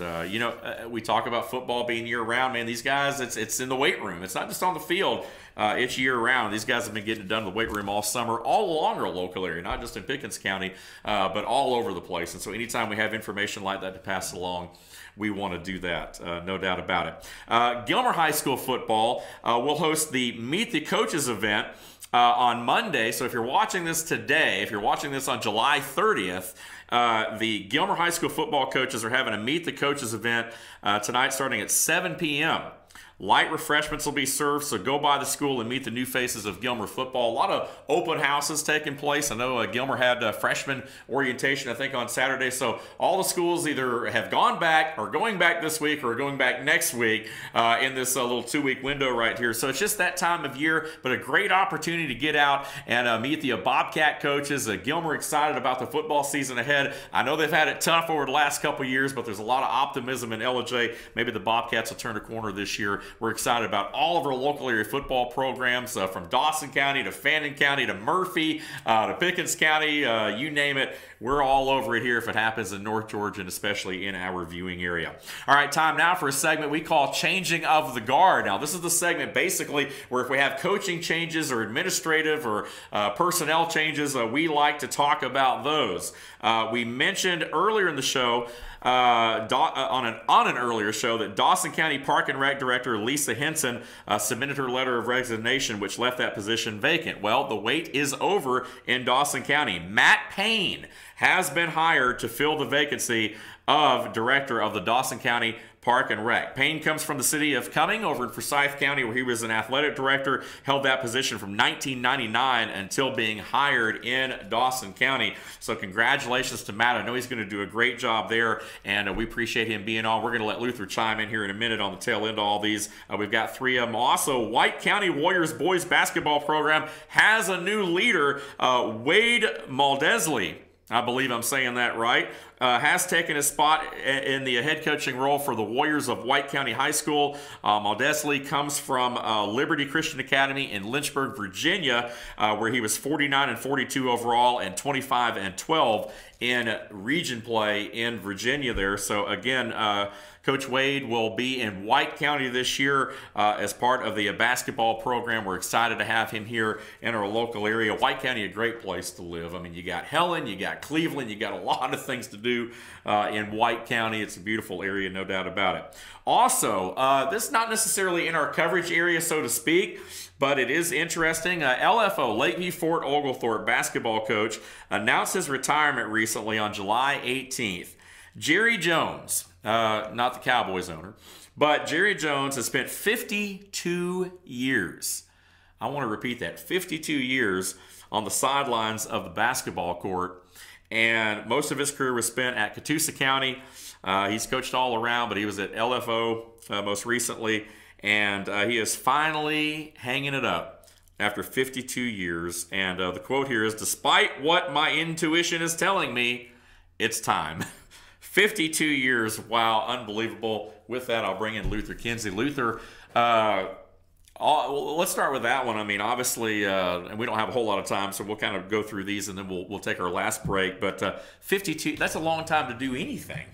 we talk about football being year-round. Man, these guys, it's in the weight room. It's not just on the field. It's year-round. These guys have been getting it done in the weight room all summer, all along our local area, not just in Pickens County, but all over the place. And so anytime we have information like that to pass along, we want to do that, no doubt about it. Gilmer High School football will host the Meet the Coaches event on Monday. So if you're watching this today, if you're watching this on July 30th, the Gilmer High School football coaches are having a Meet the Coaches event tonight starting at 7 p.m. Light refreshments will be served, so go by the school and meet the new faces of Gilmer football. A lot of open houses taking place. I know Gilmer had freshman orientation, I think, on Saturday. So all the schools either have gone back or going back this week or going back next week in this little 2-week window right here. So it's just that time of year, but a great opportunity to get out and meet the Bobcat coaches. Gilmer excited about the football season ahead. I know they've had it tough over the last couple years, but there's a lot of optimism in LJ. Maybe the Bobcats will turn a corner this year. We're excited about all of our local area football programs, from Dawson County to Fannin County to Murphy to Pickens County, you name it. We're all over it here if it happens in North Georgia, and especially in our viewing area. All right, time now for a segment we call Changing of the Guard. Now, this is the segment basically where if we have coaching changes or administrative or personnel changes, we like to talk about those. We mentioned earlier in the show, on an earlier show, that Dawson County Park and Rec Director Lisa Henson submitted her letter of resignation, which left that position vacant. Well, the wait is over in Dawson County. Matt Payne has been hired to fill the vacancy of Director of the Dawson County Park and Rec. Payne comes from the city of Cumming over in Forsyth County, where he was an athletic director, held that position from 1999 until being hired in Dawson County. So congratulations to Matt. I know he's going to do a great job there, and we appreciate him being on. We're going to let Luther chime in here in a minute on the tail end of all these. We've got 3 of them. Also, White County Warriors boys basketball program has a new leader, Wade Maldesley. I believe I'm saying that right, has taken his spot in the head coaching role for the Warriors of White County High School. Maldesley comes from Liberty Christian Academy in Lynchburg, Virginia, where he was 49-42 overall and 25-12 in region play in Virginia there. So again, Coach Wade will be in White County this year as part of the basketball program. We're excited to have him here in our local area. White County, a great place to live. I mean, you got Helen, you got Cleveland, you got a lot of things to do in White County. It's a beautiful area, no doubt about it. Also, this is not necessarily in our coverage area, so to speak, but it is interesting. LFO, Lakeview Fort Oglethorpe basketball coach, announced his retirement recently on July 18th. Jerry Jones, not the Cowboys owner, but Jerry Jones has spent 52 years. I want to repeat that, 52 years on the sidelines of the basketball court. And most of his career was spent at Catoosa County. He's coached all around, but he was at LFO most recently. And he is finally hanging it up after 52 years. And the quote here is, "Despite what my intuition is telling me, it's time." 52 years. Wow, unbelievable. With that, I'll bring in Luther Kinsey. Luther, let's start with that one. I mean, obviously, and we don't have a whole lot of time, so we'll kind of go through these and then we'll take our last break. But 52, that's a long time to do anything.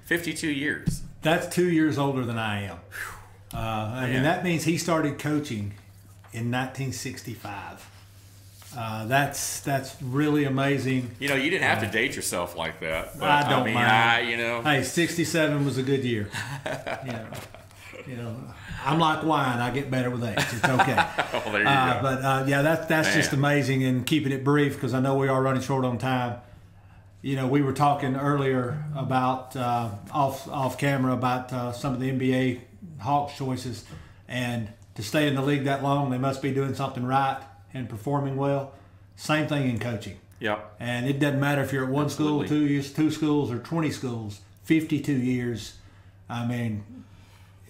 52 years. That's 2 years older than I am. I mean, that means he started coaching in 1965. That's really amazing. You know, you didn't have to date yourself like that. But, I don't mind. you know. Hey, 67 was a good year. You know, I'm like wine. I get better with age. It's okay. Oh, there you go. But yeah, that's just amazing. And keeping it brief because I know we are running short on time. You know, we were talking earlier about off camera about some of the NBA Hawks choices, and to stay in the league that long, they must be doing something right and performing well. Same thing in coaching. Yep. And it doesn't matter if you're at one school, 2 years, 2 schools, or 20 schools. 52 years. I mean,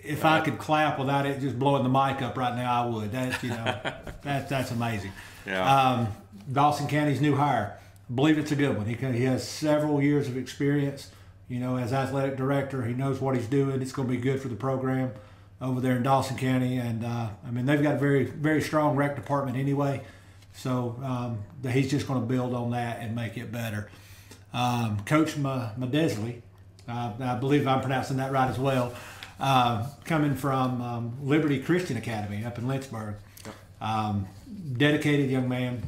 if I could clap without it just blowing the mic up right now, I would. That's amazing. Yeah. Dawson County's new hire. I believe it's a good one. He has several years of experience. You know, as athletic director, he knows what he's doing. It's going to be good for the program over there in Dawson County. And, I mean, they've got a very, very strong rec department anyway. So he's just going to build on that and make it better. Coach Medesley, I believe I'm pronouncing that right as well, coming from Liberty Christian Academy up in Lynchburg. Dedicated young man.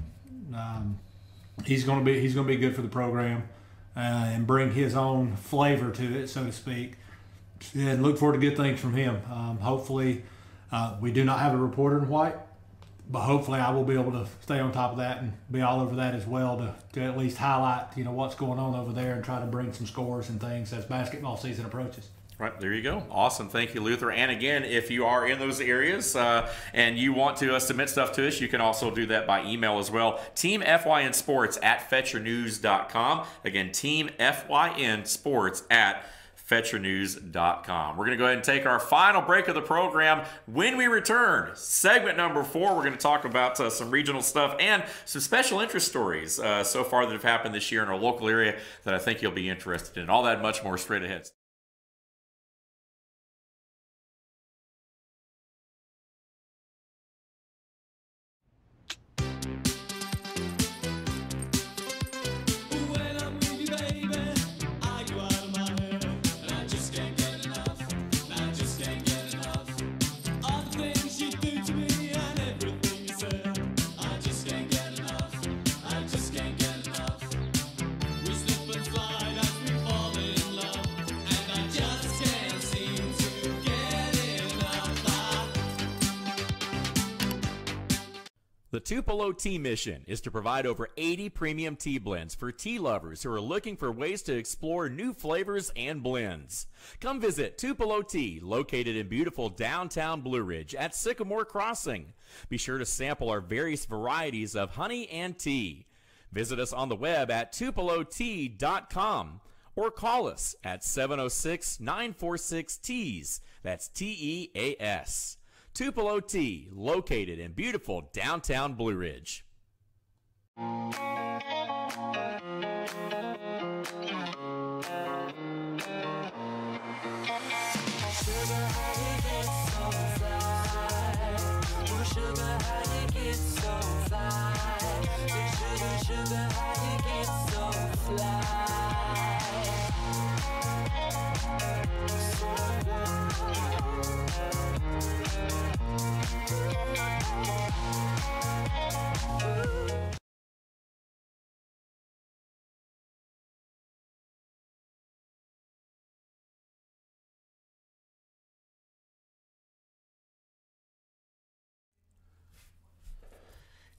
He's going to be good for the program and bring his own flavor to it, so to speak. And look forward to good things from him. Hopefully, we do not have a reporter in white, but hopefully I will be able to stay on top of that and be all over that as well to at least highlight, you know, what's going on over there and try to bring some scores and things as basketball season approaches. Right, there you go. Awesome. Thank you, Luther. And again, if you are in those areas and you want to submit stuff to us, you can also do that by email as well. Team FYN Sports at fetchernews.com. Again, Team FYN Sports at fetchernews.com. We're going to go ahead and take our final break of the program. When we return, segment number 4, we're going to talk about some regional stuff and some special interest stories so far that have happened this year in our local area that I think you'll be interested in. All that and much more straight ahead. The Tupelo Tea mission is to provide over 80 premium tea blends for tea lovers who are looking for ways to explore new flavors and blends. Come visit Tupelo Tea, located in beautiful downtown Blue Ridge at Sycamore Crossing. Be sure to sample our various varieties of honey and tea. Visit us on the web at tupelotea.com or call us at 706-946-TEAS. That's TEAS. Tupelo Tea, located in beautiful downtown Blue Ridge.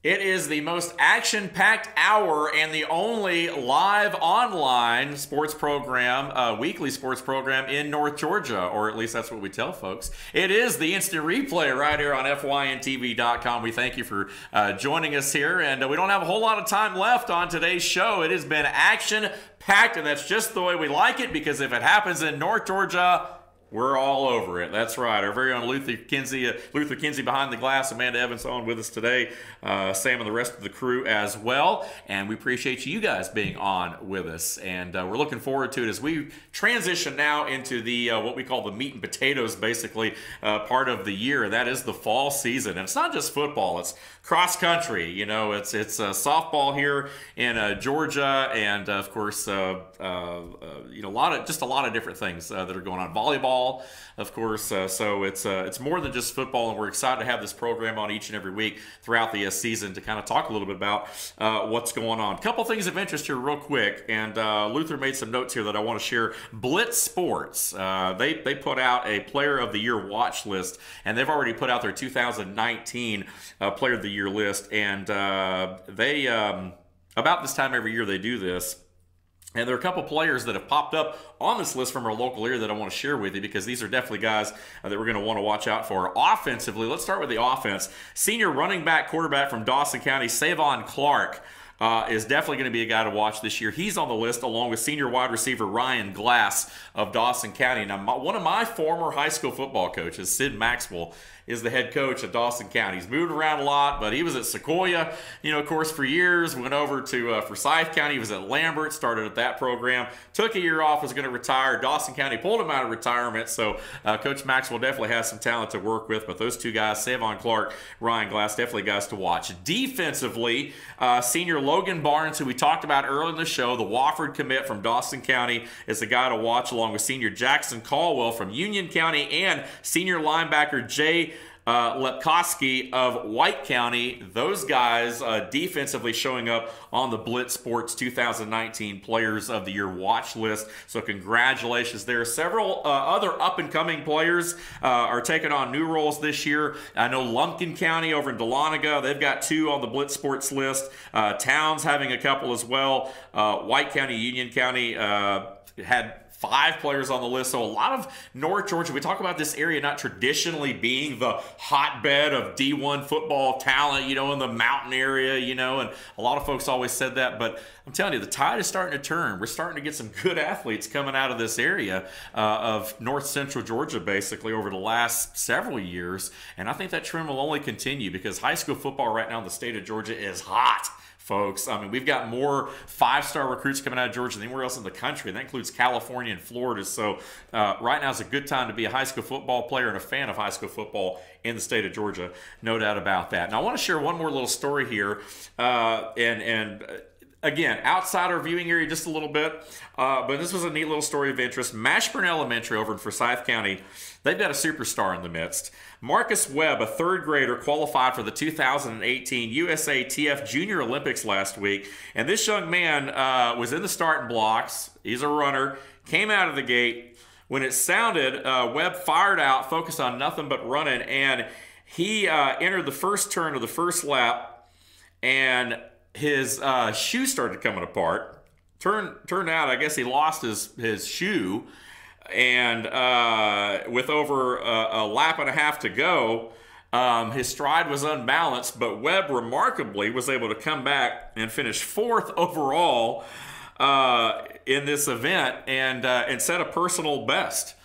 It is the most action-packed hour and the only live online sports program, weekly sports program in North Georgia, or at least that's what we tell folks. It is the instant replay right here on FYNTV.com. We thank you for joining us here, and we don't have a whole lot of time left on today's show. It has been action-packed, and that's just the way we like it, because if it happens in North Georgia, We're all over it. That's right. Our very own Luther Kinsey behind the glass. Amanda Evans on with us today. Sam and the rest of the crew as well. And we appreciate you guys being on with us. And we're looking forward to it as we transition now into the what we call the meat and potatoes, basically, part of the year. That is the fall season. And it's not just football. It's cross country. You know, it's softball here in Georgia, and of course, you know, a lot of different things that are going on. Volleyball, of course. So it's more than just football, and we're excited to have this program on each and every week throughout the season to kind of talk a little bit about what's going on. A couple things of interest here, real quick, and Luther made some notes here that I want to share. Blitz Sports, they put out a Player of the Year watch list, and they've already put out their 2019 Player of the Year list, and they about this time every year they do this. And there are a couple players that have popped up on this list from our local area that I want to share with you, because these are definitely guys that we're going to want to watch out for. Offensively, let's start with the offense. Senior running back, quarterback from Dawson County, Savon Clark, is definitely going to be a guy to watch this year. He's on the list along with senior wide receiver Ryan Glass of Dawson County. Now, one of my former high school football coaches, Sid Maxwell, is the head coach at Dawson County. He's moved around a lot, but he was at Sequoia, you know, of course, for years. Went over to Forsyth County. He was at Lambert, started at that program. Took a year off, was going to retire. Dawson County pulled him out of retirement, so Coach Maxwell definitely has some talent to work with. But those two guys, Savon Clark, Ryan Glass, definitely guys to watch. Defensively, senior Logan Barnes, who we talked about earlier in the show, the Wofford commit from Dawson County, is the guy to watch, along with senior Jackson Caldwell from Union County and senior linebacker Jay Lepkowski of White County. Those guys defensively showing up on the Blitz Sports 2019 Players of the Year watch list. So congratulations there. Several other up-and-coming players are taking on new roles this year. I know Lumpkin County over in Dahlonega, they've got 2 on the Blitz Sports list. Towns having a couple as well. White County, Union County had 5 players on the list. So a lot of North Georgia. We talk about this area not traditionally being the hotbed of D1 football talent, you know, in the mountain area, you know, and a lot of folks always said that, but I'm telling you, the tide is starting to turn. We're starting to get some good athletes coming out of this area of north central Georgia, basically, over the last several years, and I think that trend will only continue, because high school football right now in the state of Georgia is hot, folks. I mean, we've got more 5-star recruits coming out of Georgia than anywhere else in the country, and that includes California and Florida. So right now is a good time to be a high school football player and a fan of high school football in the state of Georgia. No doubt about that. Now, I want to share one more little story here, again, outside our viewing area just a little bit, but this was a neat little story of interest. Mashburn Elementary over in Forsyth County, they've got a superstar in the midst. Marcus Webb, a 3rd grader, qualified for the 2018 USA TF Junior Olympics last week. And this young man was in the starting blocks. He's a runner, came out of the gate. When it sounded, Webb fired out, focused on nothing but running, and he entered the first turn of the first lap, and his shoe started coming apart. Turned out, I guess he lost his shoe, and with over a lap and a half to go, his stride was unbalanced, but Webb remarkably was able to come back and finish 4th overall in this event, and set a personal best.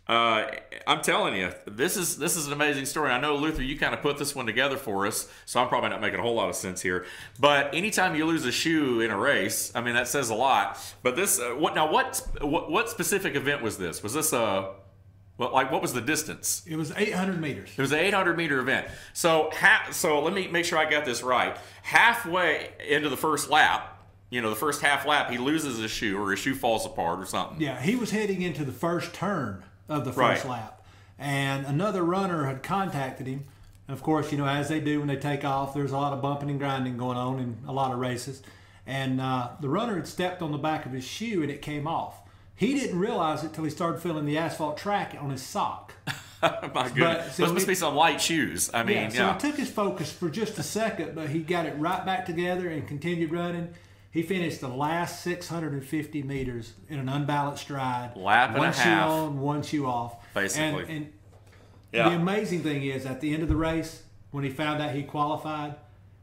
I'm telling you, this is an amazing story. I know, Luther, you kind of put this one together for us, so I'm probably not making a whole lot of sense here. But anytime you lose a shoe in a race, I mean, that says a lot. But this, what specific event was this? Was this what was the distance? It was 800 meters. It was an 800-meter event. So let me make sure I got this right. Halfway into the first lap, you know, the first half lap, he loses his shoe, or his shoe falls apart or something. Yeah, he was heading into the first turn of the first lap, and another runner had contacted him. And of course, you know, as they do when they take off, there's a lot of bumping and grinding going on in a lot of races. And the runner had stepped on the back of his shoe, and it came off. He didn't realize it till he started feeling the asphalt track on his sock. My goodness. Those must be some light shoes. I mean, so it took his focus for just a second, but he got it right back together and continued running. He finished the last 650 meters in an unbalanced stride. Lap and a half. One shoe on, one shoe off. Basically. And the amazing thing is, at the end of the race, when he found out he qualified,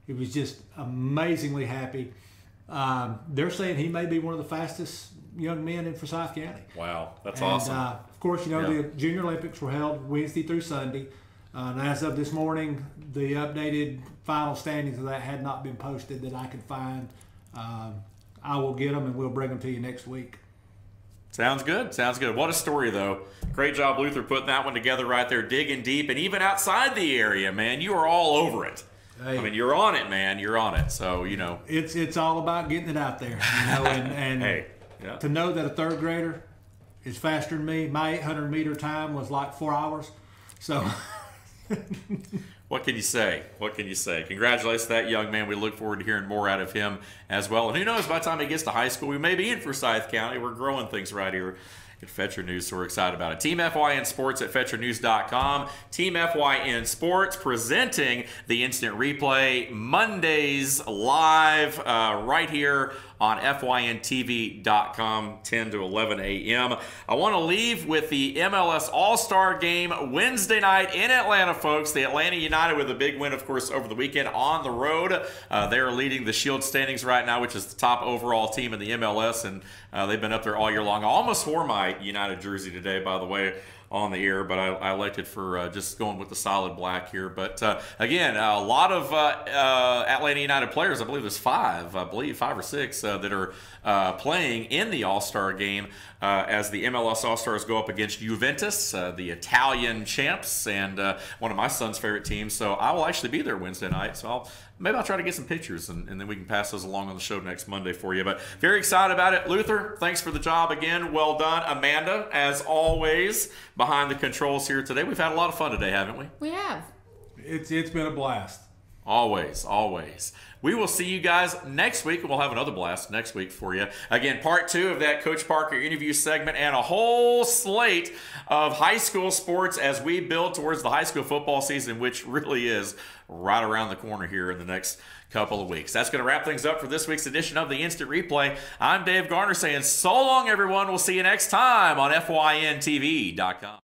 he was just amazingly happy. They're saying he may be one of the fastest young men in Forsyth County. Wow, that's and, awesome. Of course, the Junior Olympics were held Wednesday through Sunday. And as of this morning, the updated final standings of that had not been posted that I could find. I will get them, and we'll bring them to you next week. Sounds good. Sounds good. What a story, though. Great job, Luther, putting that one together right there, digging deep. And even outside the area, man, you are all over it. Hey. I mean, you're on it, man. You're on it. So, It's all about getting it out there. And hey, to know that a third grader is faster than me, my 800-meter time was like 4 hours. So... What can you say? What can you say? Congratulations to that young man. We look forward to hearing more out of him as well. And who knows, by the time he gets to high school, we may be in Forsyth County. We're growing things right here at Fetcher News, so we're excited about it. Team FYN Sports at FetcherNews.com. Team FYN Sports presenting the Instant Replay Mondays live right here on FYNTV.com, 10 to 11 a.m. I want to leave with the MLS All-Star Game Wednesday night in Atlanta, folks. The Atlanta United with a big win, of course, over the weekend on the road. They're leading the Shield standings right now, which is the top overall team in the MLS, and they've been up there all year long. I almost wore my United jersey today, by the way, on the air, but I elected for just going with the solid black here. But again, a lot of Atlanta United players, I believe there's 5 or 6 that are playing in the All-Star game as the MLS All-Stars go up against Juventus, the Italian champs, and one of my son's favorite teams. So I will actually be there Wednesday night. So maybe I'll try to get some pictures, and then we can pass those along on the show next Monday for you. But very excited about it. Luther, thanks for the job again. Well done. Amanda, as always, behind the controls here today. We've had a lot of fun today, haven't we? We have. It's been a blast. Always, always. We will see you guys next week, and we'll have another blast next week for you. Again, part 2 of that Coach Parker interview segment and a whole slate of high school sports as we build towards the high school football season, which really is right around the corner here in the next couple of weeks. That's going to wrap things up for this week's edition of the Instant Replay. I'm Dave Garner saying so long, everyone. We'll see you next time on FYNTV.com.